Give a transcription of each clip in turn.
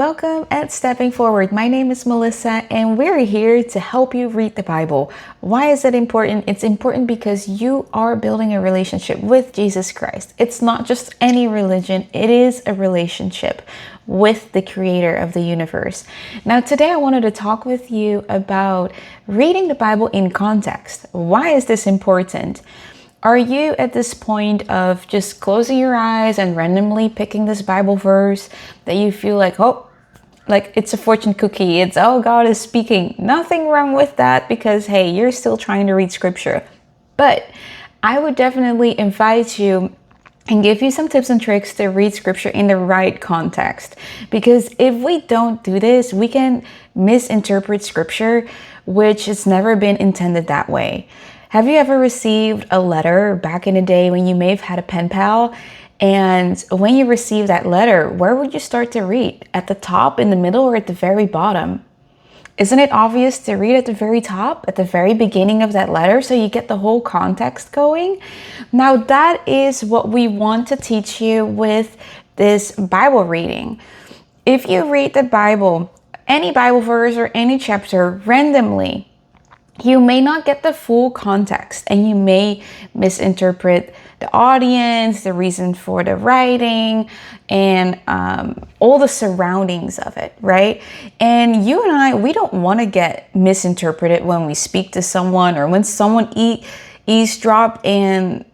Welcome at Stepping Forward. My name is Melissa and we're here to help you read the Bible. Why is it important? It's important because you are building a relationship with Jesus Christ. It's not just any religion, it is a relationship with the creator of the universe. Now, today I wanted to talk with you about reading the Bible in context. Why is this important? Are you at this point of just closing your eyes and randomly picking this Bible verse that you feel like it's a fortune cookie? It's, oh, God is speaking. Nothing wrong with that because, hey, you're still trying to read scripture. But I would definitely invite you and give you some tips and tricks to read scripture in the right context. Because if we don't do this, we can misinterpret scripture, which has never been intended that way. Have you ever received a letter back in the day when you may have had a pen pal? And when you receive that letter, where would you start to read? At the top, in the middle, or at the very bottom? Isn't it obvious to read at the very top, at the very beginning of that letter, so you get the whole context going? Now, that is what we want to teach you with this Bible reading. If you read the Bible, any Bible verse or any chapter randomly, you may not get the full context and you may misinterpret the audience, the reason for the writing, and all the surroundings of it, right? And you and I, we don't want to get misinterpreted when we speak to someone or when someone eavesdrop and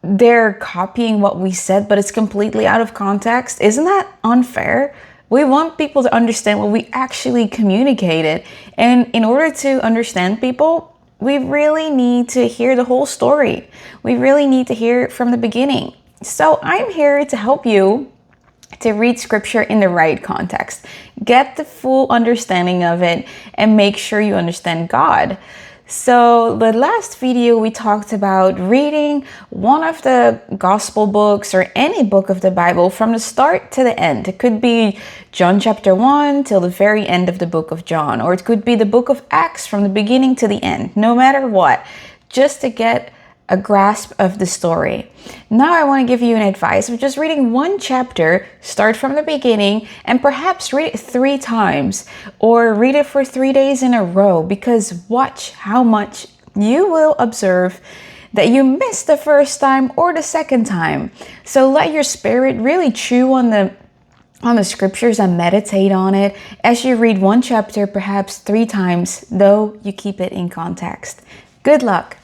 they're copying what we said, but it's completely out of context. Isn't that unfair? We want people to understand what we actually communicated. And in order to understand people, we really need to hear the whole story. We really need to hear it from the beginning. So I'm here to help you to read scripture in the right context. Get the full understanding of it and make sure you understand God. So the last video we talked about reading one of the gospel books or any book of the Bible from the start to the end. It could be John chapter 1 till the very end of the book of John, or it could be the book of Acts from the beginning to the end. No matter what, just to get a grasp of the story. Now I want to give you an advice of just reading one chapter, start from the beginning, and perhaps read it 3 times or read it for 3 days in a row, because watch how much you will observe that you missed the first time or the second time. So let your spirit really chew on the scriptures and meditate on it as you read one chapter perhaps 3 times, though you keep it in context. Good luck.